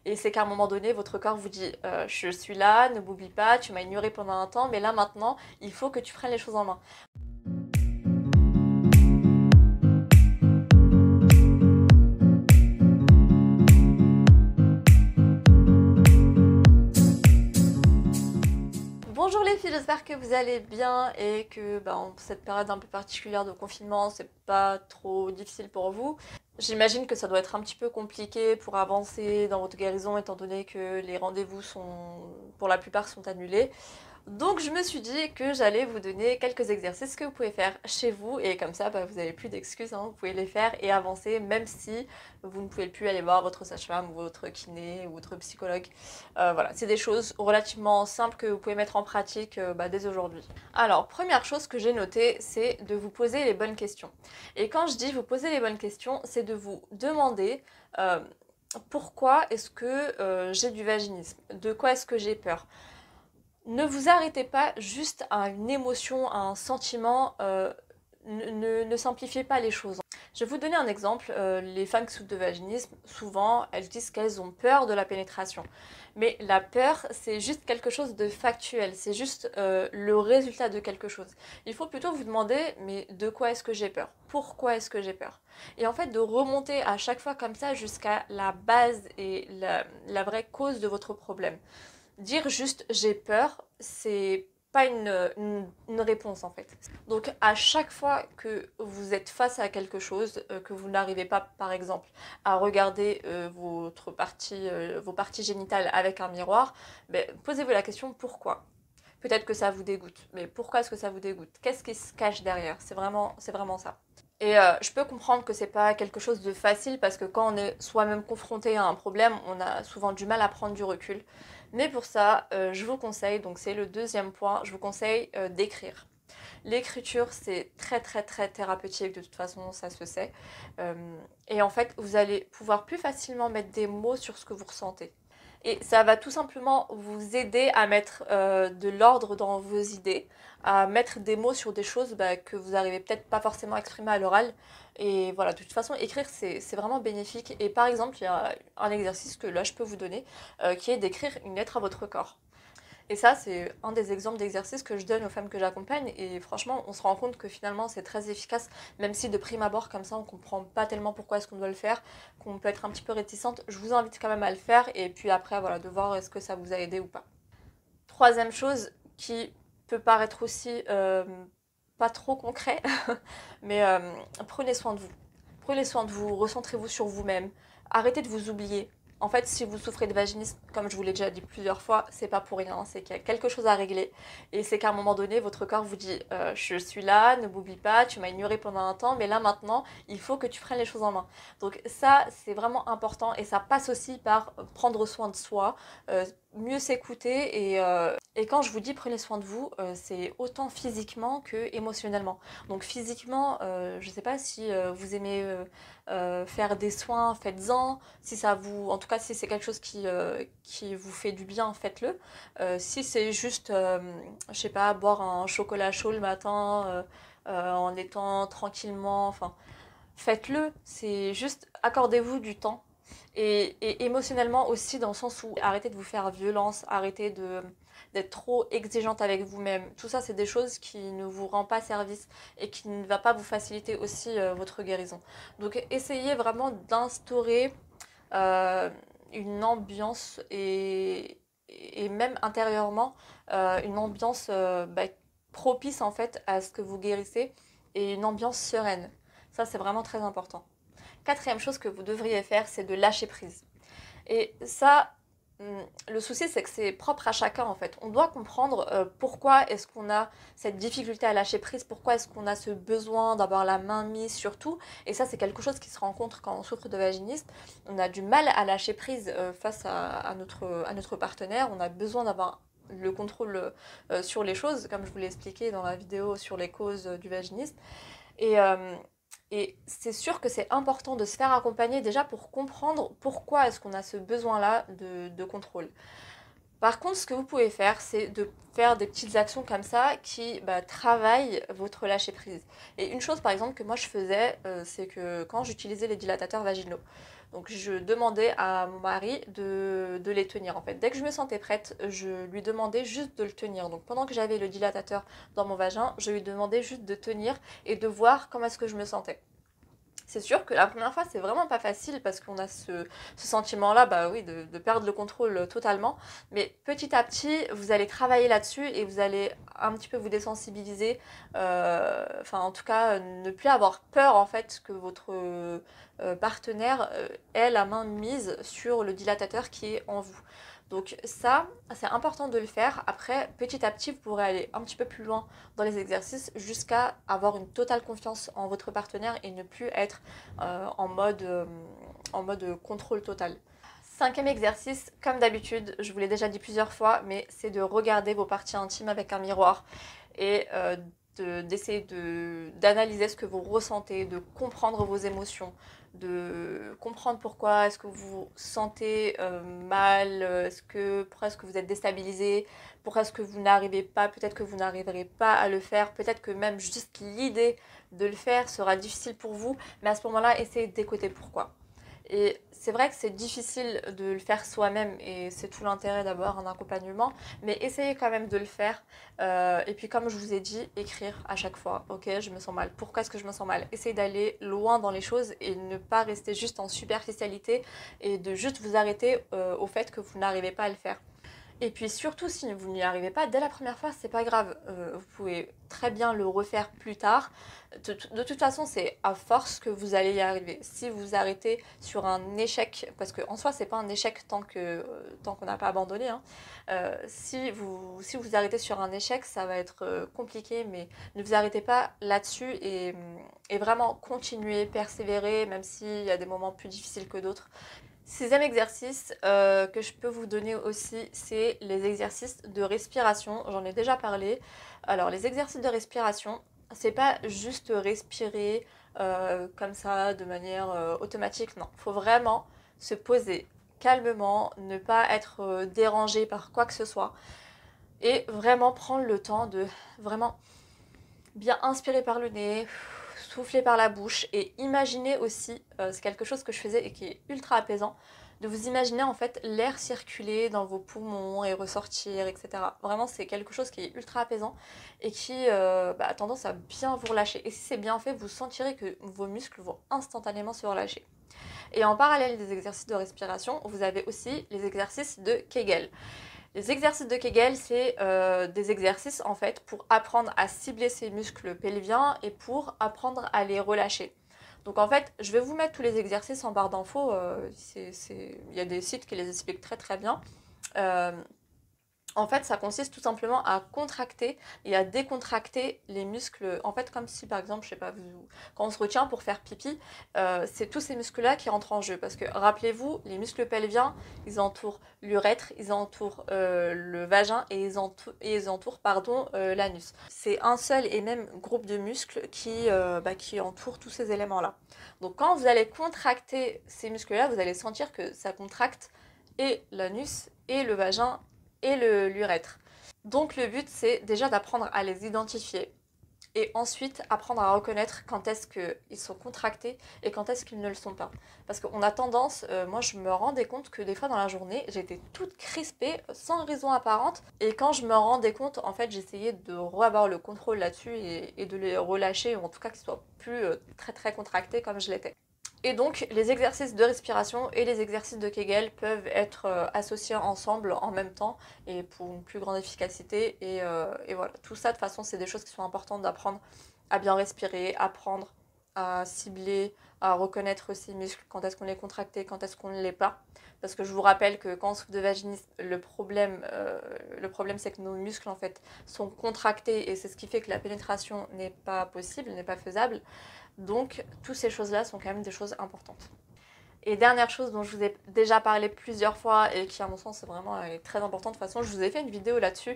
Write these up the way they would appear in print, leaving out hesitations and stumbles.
Et c'est qu'à un moment donné, votre corps vous dit je suis là, ne m'oublie pas, tu m'as ignoré pendant un temps, mais là maintenant, il faut que tu prennes les choses en main. Bonjour les filles, j'espère que vous allez bien et que en cette période un peu particulière de confinement, c'est pas trop difficile pour vous. J'imagine que ça doit être un petit peu compliqué pour avancer dans votre guérison étant donné que les rendez-vous pour la plupart sont annulés. Donc je me suis dit que j'allais vous donner quelques exercices que vous pouvez faire chez vous et comme ça vous n'avez plus d'excuses, hein, vous pouvez les faire et avancer même si vous ne pouvez plus aller voir votre sage-femme ou votre kiné ou votre psychologue. Voilà, c'est des choses relativement simples que vous pouvez mettre en pratique dès aujourd'hui. Alors première chose que j'ai notée, c'est de vous poser les bonnes questions. Et quand je dis vous poser les bonnes questions, c'est de vous demander pourquoi est-ce que j'ai du vaginisme, de quoi est-ce que j'ai peur. Ne vous arrêtez pas juste à une émotion, à un sentiment, ne simplifiez pas les choses. Je vais vous donner un exemple, les femmes qui souffrent de vaginisme, souvent elles disent qu'elles ont peur de la pénétration. Mais la peur, c'est juste quelque chose de factuel, c'est juste le résultat de quelque chose. Il faut plutôt vous demander, mais de quoi est-ce que j'ai peur? Pourquoi est-ce que j'ai peur? Et en fait, de remonter à chaque fois comme ça jusqu'à la base et la vraie cause de votre problème. Dire juste j'ai peur, c'est pas une réponse en fait. Donc à chaque fois que vous êtes face à quelque chose, que vous n'arrivez pas par exemple à regarder vos parties génitales avec un miroir, posez-vous la question pourquoi. Peut-être que ça vous dégoûte, mais pourquoi est-ce que ça vous dégoûte? Qu'est-ce qui se cache derrière? C'est vraiment ça. Et je peux comprendre que c'est pas quelque chose de facile parce que quand on est soi-même confronté à un problème, on a souvent du mal à prendre du recul. Mais pour ça, je vous conseille, donc c'est le deuxième point, je vous conseille d'écrire. L'écriture, c'est très très très thérapeutique, de toute façon, ça se sait. Euh, et en fait, vous allez pouvoir plus facilement mettre des mots sur ce que vous ressentez. Et ça va tout simplement vous aider à mettre de l'ordre dans vos idées, à mettre des mots sur des choses que vous n'arrivez peut-être pas forcément à exprimer à l'oral. Et voilà, de toute façon, écrire, c'est vraiment bénéfique. Et par exemple, il y a un exercice que là, je peux vous donner, qui est d'écrire une lettre à votre corps. Et ça, c'est un des exemples d'exercices que je donne aux femmes que j'accompagne. Et franchement, on se rend compte que finalement, c'est très efficace, même si de prime abord, comme ça, on comprend pas tellement pourquoi est-ce qu'on doit le faire, qu'on peut être un petit peu réticente. Je vous invite quand même à le faire. Et puis après, voilà, de voir est-ce que ça vous a aidé ou pas. Troisième chose qui peut paraître aussi pas trop concret, mais prenez soin de vous. Prenez soin de vous, recentrez-vous sur vous-même. Arrêtez de vous oublier. En fait, si vous souffrez de vaginisme, comme je vous l'ai déjà dit plusieurs fois, c'est pas pour rien, c'est qu'il y a quelque chose à régler. Et c'est qu'à un moment donné, votre corps vous dit je suis là, ne m'oublie pas, tu m'as ignoré pendant un temps, mais là maintenant, il faut que tu prennes les choses en main. Donc ça, c'est vraiment important et ça passe aussi par prendre soin de soi, mieux s'écouter et quand je vous dis prenez soin de vous, c'est autant physiquement que émotionnellement. Donc physiquement, je sais pas si vous aimez faire des soins, faites-en. Si ça vous, en tout cas, si c'est quelque chose qui vous fait du bien, faites-le. Si c'est juste, je sais pas, boire un chocolat chaud le matin en étant tranquillement, enfin, faites-le. C'est juste accordez-vous du temps. Et émotionnellement aussi, dans le sens où arrêtez de vous faire violence, d'être trop exigeante avec vous-même. Tout ça, c'est des choses qui ne vous rendent pas service et qui ne va pas vous faciliter aussi votre guérison. Donc, essayez vraiment d'instaurer euh, une ambiance et même intérieurement une ambiance propice en fait à ce que vous guérissez et une ambiance sereine. Ça, c'est vraiment très important. Quatrième chose que vous devriez faire, c'est de lâcher prise. Et ça, le souci, c'est que c'est propre à chacun en fait. On doit comprendre pourquoi est-ce qu'on a cette difficulté à lâcher prise, pourquoi est-ce qu'on a ce besoin d'avoir la main mise sur tout. Et ça, c'est quelque chose qui se rencontre quand on souffre de vaginisme. On a du mal à lâcher prise face à notre partenaire. On a besoin d'avoir le contrôle sur les choses, comme je vous l'ai expliqué dans la vidéo sur les causes du vaginisme. Et, euh, et c'est sûr que c'est important de se faire accompagner déjà pour comprendre pourquoi est-ce qu'on a ce besoin-là de contrôle. Par contre, ce que vous pouvez faire, c'est de faire des petites actions comme ça qui travaillent votre lâcher-prise. Et une chose, par exemple, que moi je faisais, c'est que quand j'utilisais les dilatateurs vaginaux, Donc je demandais à mon mari de les tenir en fait. Dès que je me sentais prête, je lui demandais juste de le tenir. Donc pendant que j'avais le dilatateur dans mon vagin, je lui demandais juste de tenir et de voir comment est-ce que je me sentais. C'est sûr que la première fois, c'est vraiment pas facile parce qu'on a ce sentiment-là, bah oui, de perdre le contrôle totalement. Mais petit à petit, vous allez travailler là-dessus et vous allez un petit peu vous désensibiliser. Enfin, en tout cas, ne plus avoir peur en fait que votre partenaire ait la main mise sur le dilatateur qui est en vous. Donc ça, c'est important de le faire. Après, petit à petit, vous pourrez aller un petit peu plus loin dans les exercices jusqu'à avoir une totale confiance en votre partenaire et ne plus être en mode contrôle total. Cinquième exercice, comme d'habitude, je vous l'ai déjà dit plusieurs fois, mais c'est de regarder vos parties intimes avec un miroir et d'essayer d'analyser ce que vous ressentez, de comprendre vos émotions, de comprendre pourquoi est-ce que vous vous sentez mal, pourquoi est-ce que vous êtes déstabilisé, pourquoi est-ce que vous n'arrivez pas, peut-être que vous n'arriverez pas à le faire, peut-être que même juste l'idée de le faire sera difficile pour vous, mais à ce moment-là, essayez d'écouter pourquoi. Et c'est vrai que c'est difficile de le faire soi-même et c'est tout l'intérêt d'avoir un accompagnement, mais essayez quand même de le faire. Et puis comme je vous ai dit, écrire à chaque fois, ok, je me sens mal, pourquoi est-ce que je me sens mal? Essayez d'aller loin dans les choses et ne pas rester juste en superficialité et de juste vous arrêter au fait que vous n'arrivez pas à le faire. Et puis surtout, si vous n'y arrivez pas dès la première fois, c'est pas grave. Vous pouvez très bien le refaire plus tard. De toute façon, c'est à force que vous allez y arriver. Si vous arrêtez sur un échec, parce qu'en soi, c'est pas un échec tant qu'on n'a pas abandonné, hein. Si vous arrêtez sur un échec, ça va être compliqué, mais ne vous arrêtez pas là-dessus et vraiment continuez, persévérez, même s'il y a des moments plus difficiles que d'autres. Sixième exercice que je peux vous donner aussi, c'est les exercices de respiration. J'en ai déjà parlé. Alors, les exercices de respiration, c'est pas juste respirer comme ça de manière automatique. Non, il faut vraiment se poser calmement, ne pas être dérangé par quoi que ce soit et vraiment prendre le temps de vraiment bien inspirer par le nez, souffler par la bouche et imaginer aussi, c'est quelque chose que je faisais et qui est ultra apaisant, de vous imaginer en fait l'air circuler dans vos poumons et ressortir, etc. Vraiment, c'est quelque chose qui est ultra apaisant et qui a tendance à bien vous relâcher. Et si c'est bien fait, vous sentirez que vos muscles vont instantanément se relâcher. Et en parallèle des exercices de respiration, vous avez aussi les exercices de Kegel. Les exercices de Kegel, c'est des exercices en fait pour apprendre à cibler ses muscles pelviens et pour apprendre à les relâcher. Donc en fait, je vais vous mettre tous les exercices en barre d'infos. Il y a des sites qui les expliquent très très bien. Euh, En fait, ça consiste tout simplement à contracter et à décontracter les muscles. En fait, comme si, par exemple, je sais pas, quand on se retient pour faire pipi, c'est tous ces muscles-là qui rentrent en jeu. Parce que, rappelez-vous, les muscles pelviens, ils entourent l'urètre, ils entourent le vagin et ils entourent pardon, l'anus. C'est un seul et même groupe de muscles qui entoure tous ces éléments-là. Donc, quand vous allez contracter ces muscles-là, vous allez sentir que ça contracte et l'anus et le vagin et l'urètre. Donc le but, c'est déjà d'apprendre à les identifier et ensuite apprendre à reconnaître quand est-ce qu'ils sont contractés et quand est-ce qu'ils ne le sont pas. Parce qu'on a tendance, moi je me rendais compte que des fois dans la journée, j'étais toute crispée sans raison apparente et quand je me rendais compte, en fait j'essayais de avoir le contrôle là-dessus et de les relâcher, ou en tout cas qu'ils soient plus très très contractés comme je l'étais. Et donc, les exercices de respiration et les exercices de Kegel peuvent être associés ensemble en même temps et pour une plus grande efficacité. Et voilà, tout ça, de toute façon, c'est des choses qui sont importantes d'apprendre à bien respirer, apprendre à cibler, à reconnaître ses muscles, quand est-ce qu'on est contracté, quand est-ce qu'on ne l'est pas. Parce que je vous rappelle que quand on souffre de vaginisme, le problème c'est que nos muscles en fait sont contractés et c'est ce qui fait que la pénétration n'est pas possible, n'est pas faisable. Donc, toutes ces choses-là sont quand même des choses importantes. Et dernière chose dont je vous ai déjà parlé plusieurs fois et qui à mon sens est vraiment très importante, de toute façon je vous ai fait une vidéo là-dessus,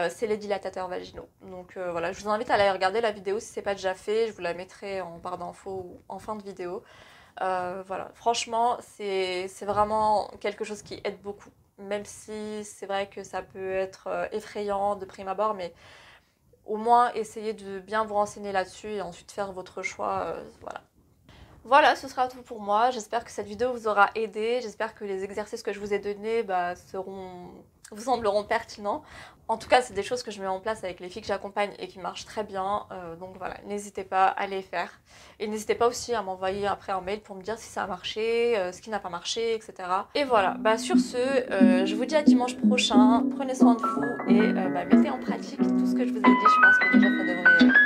c'est les dilatateurs vaginaux. Donc voilà, je vous invite à aller regarder la vidéo si ce n'est pas déjà fait, je vous la mettrai en barre d'infos ou en fin de vidéo. Voilà, franchement c'est vraiment quelque chose qui aide beaucoup, même si c'est vrai que ça peut être effrayant de prime abord, mais au moins essayez de bien vous renseigner là-dessus et ensuite faire votre choix, voilà. Voilà, ce sera tout pour moi. J'espère que cette vidéo vous aura aidé. J'espère que les exercices que je vous ai donnés vous sembleront pertinents. En tout cas, c'est des choses que je mets en place avec les filles que j'accompagne et qui marchent très bien. Donc voilà, n'hésitez pas à les faire. Et n'hésitez pas aussi à m'envoyer après un mail pour me dire si ça a marché, ce qui n'a pas marché, etc. Et voilà, sur ce, je vous dis à dimanche prochain. Prenez soin de vous et mettez en pratique tout ce que je vous ai dit. Je pense que déjà ça devrait